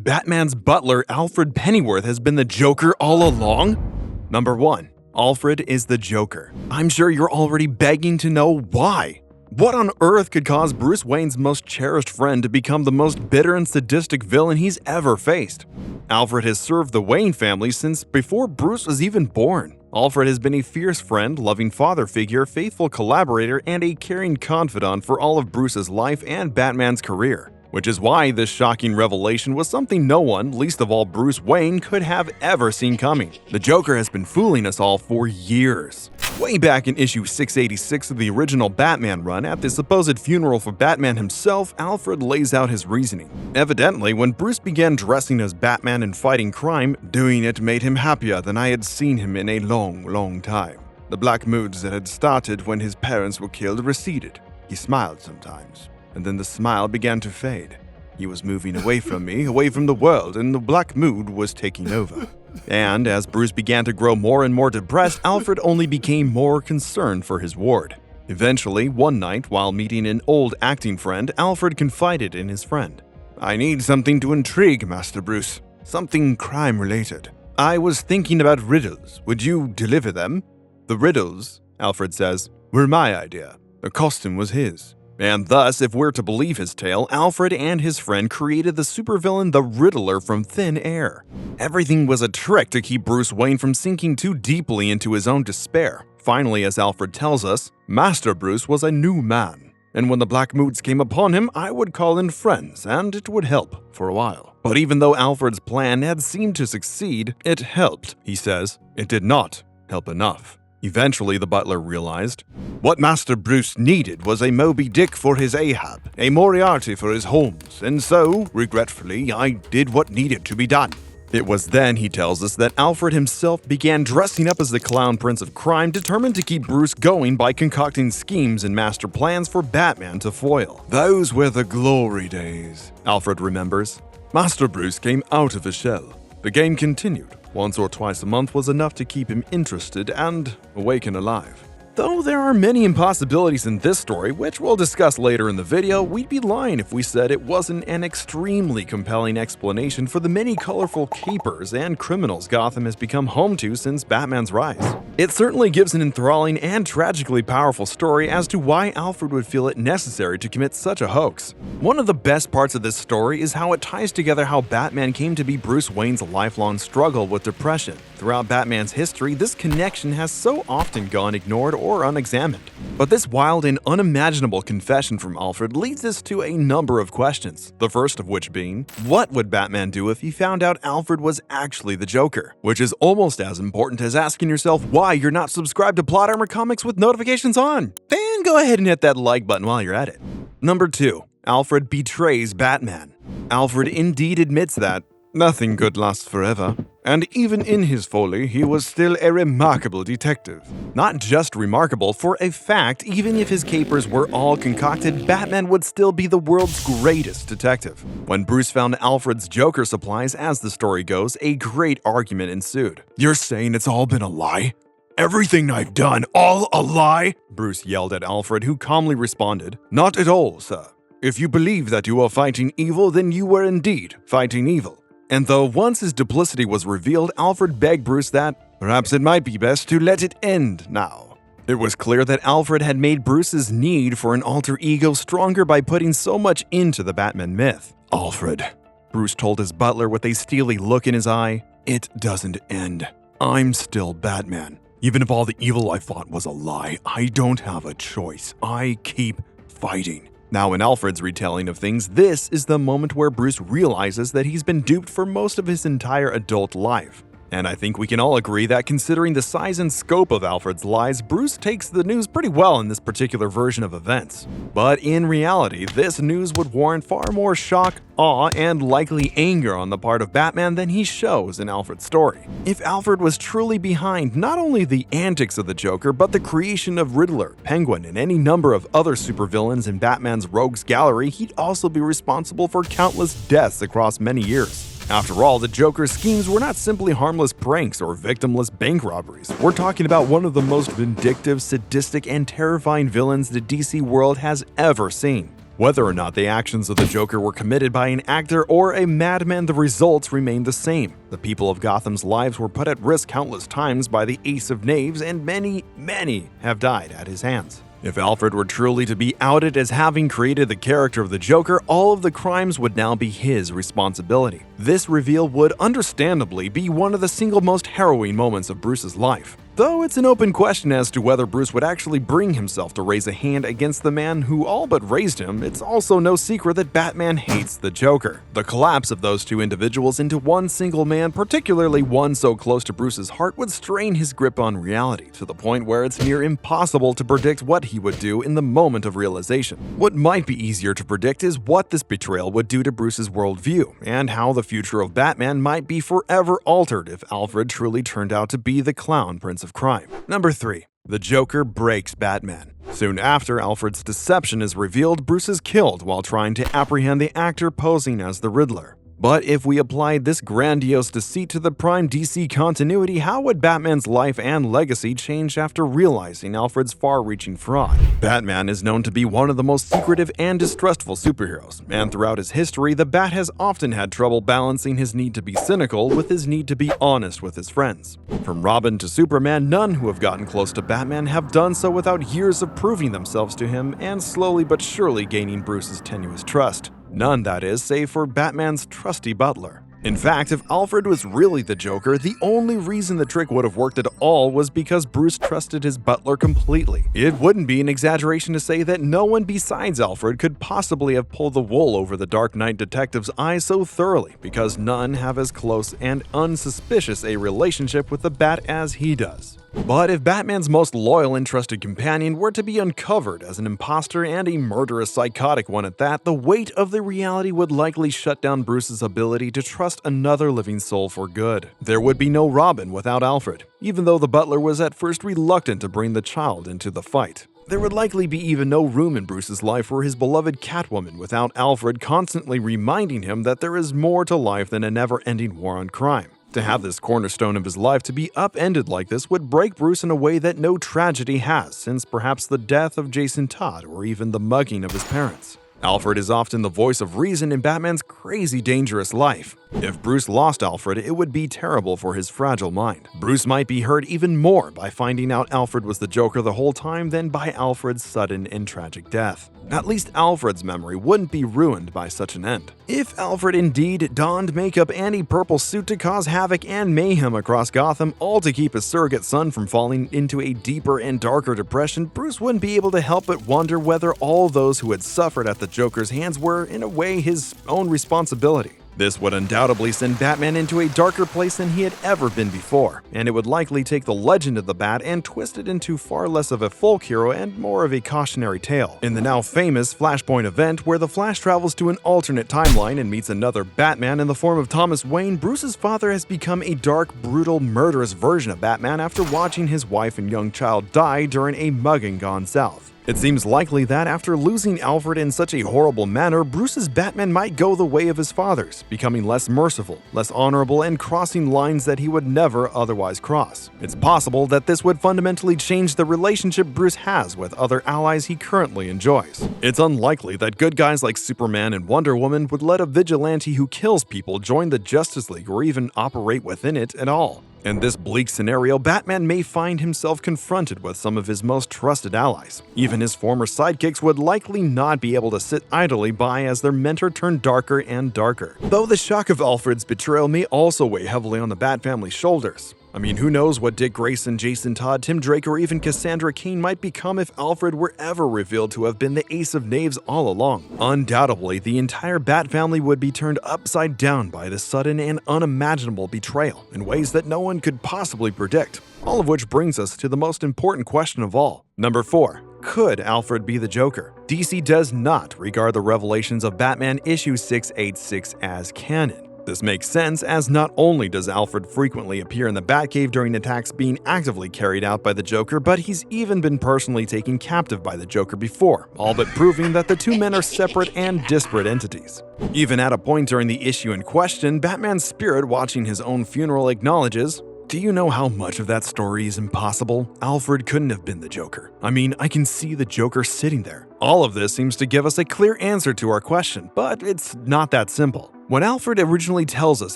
Batman's butler, Alfred Pennyworth, has been the Joker all along? Number 1. Alfred is the Joker. I'm sure you're already begging to know why. What on earth could cause Bruce Wayne's most cherished friend to become the most bitter and sadistic villain he's ever faced? Alfred has served the Wayne family since before Bruce was even born. Alfred has been a fierce friend, loving father figure, faithful collaborator, and a caring confidant for all of Bruce's life and Batman's career. Which is why this shocking revelation was something no one, least of all Bruce Wayne, could have ever seen coming. The Joker has been fooling us all for years. Way back in issue 686 of the original Batman run, at the supposed funeral for Batman himself, Alfred lays out his reasoning. Evidently, when Bruce began dressing as Batman and fighting crime, doing it made him happier than I had seen him in a long time. The black moods that had started when his parents were killed receded. He smiled sometimes, and then the smile began to fade. He was moving away from me, away from the world, and the black mood was taking over. And as Bruce began to grow more and more depressed, Alfred only became more concerned for his ward. Eventually, one night, while meeting an old acting friend, Alfred confided in his friend. "I need something to intrigue, Master Bruce. Something crime-related. I was thinking about riddles. Would you deliver them?" "The riddles," Alfred says, "were my idea. The costume was his." And thus, if we're to believe his tale, Alfred and his friend created the supervillain the Riddler from thin air. Everything was a trick to keep Bruce Wayne from sinking too deeply into his own despair. Finally, as Alfred tells us, Master Bruce was a new man. And when the black moods came upon him, I would call in friends, and it would help for a while. But even though Alfred's plan had seemed to succeed, it helped, he says. It did not help enough. Eventually, the butler realized, what Master Bruce needed was a Moby Dick for his Ahab, a Moriarty for his Holmes, and so, regretfully, I did what needed to be done. It was then, he tells us, that Alfred himself began dressing up as the Clown Prince of Crime, determined to keep Bruce going by concocting schemes and master plans for Batman to foil. Those were the glory days, Alfred remembers. Master Bruce came out of his shell. The game continued. Once or twice a month was enough to keep him interested and awake and alive. Though there are many impossibilities in this story, which we'll discuss later in the video, we'd be lying if we said it wasn't an extremely compelling explanation for the many colorful capers and criminals Gotham has become home to since Batman's rise. It certainly gives an enthralling and tragically powerful story as to why Alfred would feel it necessary to commit such a hoax. One of the best parts of this story is how it ties together how Batman came to be Bruce Wayne's lifelong struggle with depression. Throughout Batman's history, this connection has so often gone ignored or unexamined. But this wild and unimaginable confession from Alfred leads us to a number of questions, the first of which being, what would Batman do if he found out Alfred was actually the Joker? Which is almost as important as asking yourself why you're not subscribed to Plot Armor Comics with notifications on. Then go ahead and hit that like button while you're at it. Number 2. Alfred betrays Batman. Alfred indeed admits that nothing good lasts forever, and even in his folly, he was still a remarkable detective. Not just remarkable, for a fact, even if his capers were all concocted, Batman would still be the world's greatest detective. When Bruce found Alfred's Joker supplies, as the story goes, a great argument ensued. "You're saying it's all been a lie? Everything I've done, all a lie?" Bruce yelled at Alfred, who calmly responded, "Not at all, sir. If you believe that you are fighting evil, then you were indeed fighting evil." And though once his duplicity was revealed, Alfred begged Bruce that perhaps it might be best to let it end now. It was clear that Alfred had made Bruce's need for an alter ego stronger by putting so much into the Batman myth. "Alfred," Bruce told his butler with a steely look in his eye, "it doesn't end. I'm still Batman. Even if all the evil I fought was a lie, I don't have a choice. I keep fighting." Now, in Alfred's retelling of things, this is the moment where Bruce realizes that he's been duped for most of his entire adult life. And I think we can all agree that considering the size and scope of Alfred's lies, Bruce takes the news pretty well in this particular version of events. But in reality, this news would warrant far more shock, awe, and likely anger on the part of Batman than he shows in Alfred's story. If Alfred was truly behind not only the antics of the Joker, but the creation of Riddler, Penguin, and any number of other supervillains in Batman's rogues gallery, he'd also be responsible for countless deaths across many years. After all, the Joker's schemes were not simply harmless pranks or victimless bank robberies. We're talking about one of the most vindictive, sadistic, and terrifying villains the DC world has ever seen. Whether or not the actions of the Joker were committed by an actor or a madman, the results remained the same. The people of Gotham's lives were put at risk countless times by the Ace of Knaves, and many have died at his hands. If Alfred were truly to be outed as having created the character of the Joker, all of the crimes would now be his responsibility. This reveal would understandably be one of the single most harrowing moments of Bruce's life. Though it's an open question as to whether Bruce would actually bring himself to raise a hand against the man who all but raised him, it's also no secret that Batman hates the Joker. The collapse of those two individuals into one single man, particularly one so close to Bruce's heart, would strain his grip on reality to the point where it's near impossible to predict what he would do in the moment of realization. What might be easier to predict is what this betrayal would do to Bruce's worldview, and how the future of Batman might be forever altered if Alfred truly turned out to be the clown prince of crime. Number 3. The Joker breaks Batman. Soon after Alfred's deception is revealed, Bruce is killed while trying to apprehend the actor posing as the Riddler. But if we applied this grandiose deceit to the prime DC continuity, how would Batman's life and legacy change after realizing Alfred's far-reaching fraud? Batman is known to be one of the most secretive and distrustful superheroes, and throughout his history, the Bat has often had trouble balancing his need to be cynical with his need to be honest with his friends. From Robin to Superman, none who have gotten close to Batman have done so without years of proving themselves to him and slowly but surely gaining Bruce's tenuous trust. None, that is, save for Batman's trusty butler. In fact, if Alfred was really the Joker, the only reason the trick would have worked at all was because Bruce trusted his butler completely. It wouldn't be an exaggeration to say that no one besides Alfred could possibly have pulled the wool over the Dark Knight detective's eyes so thoroughly, because none have as close and unsuspicious a relationship with the Bat as he does. But if Batman's most loyal and trusted companion were to be uncovered as an imposter and a murderous psychotic one at that, the weight of the reality would likely shut down Bruce's ability to trust another living soul for good. There would be no Robin without Alfred, even though the butler was at first reluctant to bring the child into the fight. There would likely be even no room in Bruce's life for his beloved Catwoman without Alfred constantly reminding him that there is more to life than a never-ending war on crime. To have this cornerstone of his life to be upended like this would break Bruce in a way that no tragedy has since perhaps the death of Jason Todd or even the mugging of his parents. Alfred is often the voice of reason in Batman's crazy, dangerous life. If Bruce lost Alfred, it would be terrible for his fragile mind. Bruce might be hurt even more by finding out Alfred was the Joker the whole time than by Alfred's sudden and tragic death. At least Alfred's memory wouldn't be ruined by such an end. If Alfred indeed donned makeup and a purple suit to cause havoc and mayhem across Gotham, all to keep his surrogate son from falling into a deeper and darker depression, Bruce wouldn't be able to help but wonder whether all those who had suffered at the Joker's hands were, in a way, his own responsibility. This would undoubtedly send Batman into a darker place than he had ever been before, and it would likely take the legend of the Bat and twist it into far less of a folk hero and more of a cautionary tale. In the now famous Flashpoint event, where the Flash travels to an alternate timeline and meets another Batman in the form of Thomas Wayne, Bruce's father has become a dark, brutal, murderous version of Batman after watching his wife and young child die during a mugging gone south. It seems likely that after losing Alfred in such a horrible manner, Bruce's Batman might go the way of his father's, becoming less merciful, less honorable, and crossing lines that he would never otherwise cross. It's possible that this would fundamentally change the relationship Bruce has with other allies he currently enjoys. It's unlikely that good guys like Superman and Wonder Woman would let a vigilante who kills people join the Justice League or even operate within it at all. In this bleak scenario, Batman may find himself confronted with some of his most trusted allies. Even his former sidekicks would likely not be able to sit idly by as their mentor turned darker and darker. Though the shock of Alfred's betrayal may also weigh heavily on the Bat family's shoulders. I mean, who knows what Dick Grayson, Jason Todd, Tim Drake, or even Cassandra Cain might become if Alfred were ever revealed to have been the Ace of Knaves all along. Undoubtedly, the entire Bat family would be turned upside down by this sudden and unimaginable betrayal in ways that no one could possibly predict. All of which brings us to the most important question of all. Number 4. Could Alfred be the Joker? DC does not regard the revelations of Batman issue 686 as canon. This makes sense, as not only does Alfred frequently appear in the Batcave during attacks being actively carried out by the Joker, but he's even been personally taken captive by the Joker before, all but proving that the two men are separate and disparate entities. Even at a point during the issue in question, Batman's spirit watching his own funeral acknowledges, Do you know how much of that story is impossible? Alfred couldn't have been the Joker. I mean, I can see the Joker sitting there. All of this seems to give us a clear answer to our question, but it's not that simple. When Alfred originally tells us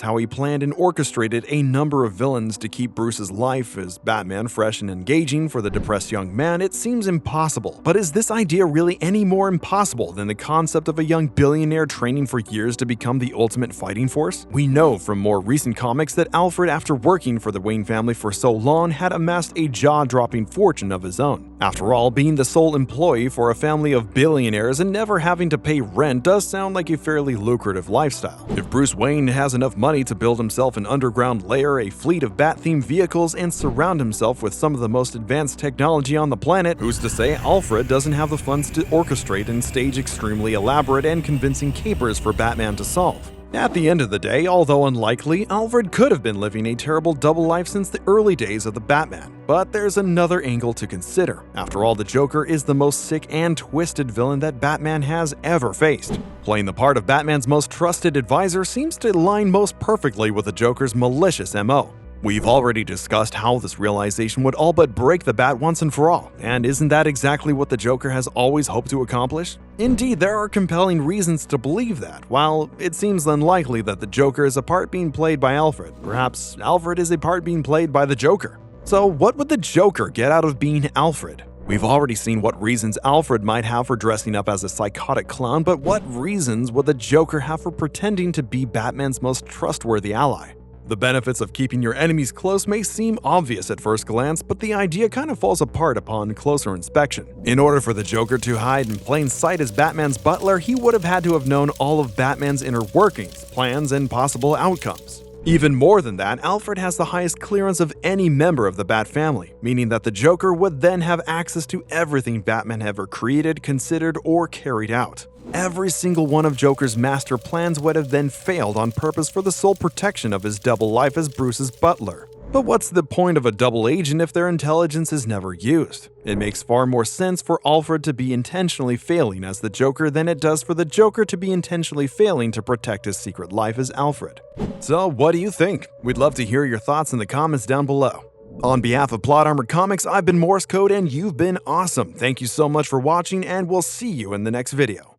how he planned and orchestrated a number of villains to keep Bruce's life as Batman fresh and engaging for the depressed young man, it seems impossible. But is this idea really any more impossible than the concept of a young billionaire training for years to become the ultimate fighting force? We know from more recent comics that Alfred, after working for the Wayne family for so long, had amassed a jaw-dropping fortune of his own. After all, being the sole employee for a family of billionaires and never having to pay rent does sound like a fairly lucrative lifestyle. If Bruce Wayne has enough money to build himself an underground lair, a fleet of Bat-themed vehicles, and surround himself with some of the most advanced technology on the planet, who's to say Alfred doesn't have the funds to orchestrate and stage extremely elaborate and convincing capers for Batman to solve? At the end of the day, although unlikely, Alfred could have been living a terrible double life since the early days of the Batman. But there's another angle to consider. After all, the Joker is the most sick and twisted villain that Batman has ever faced. Playing the part of Batman's most trusted advisor seems to align most perfectly with the Joker's malicious MO. We've already discussed how this realization would all but break the Bat once and for all, and isn't that exactly what the Joker has always hoped to accomplish? Indeed, there are compelling reasons to believe that. While it seems unlikely that the Joker is a part being played by Alfred, perhaps Alfred is a part being played by the Joker. So what would the Joker get out of being Alfred? We've already seen what reasons Alfred might have for dressing up as a psychotic clown, but what reasons would the Joker have for pretending to be Batman's most trustworthy ally? The benefits of keeping your enemies close may seem obvious at first glance, but the idea kind of falls apart upon closer inspection. In order for the Joker to hide in plain sight as Batman's butler, he would have had to have known all of Batman's inner workings, plans, and possible outcomes. Even more than that, Alfred has the highest clearance of any member of the Bat family, meaning that the Joker would then have access to everything Batman ever created, considered, or carried out. Every single one of Joker's master plans would have then failed on purpose for the sole protection of his double life as Bruce's butler. But what's the point of a double agent if their intelligence is never used? It makes far more sense for Alfred to be intentionally failing as the Joker than it does for the Joker to be intentionally failing to protect his secret life as Alfred. So what do you think? We'd love to hear your thoughts in the comments down below. On behalf of Plot Armor Comics, I've been Morse Code and you've been awesome. Thank you so much for watching and we'll see you in the next video.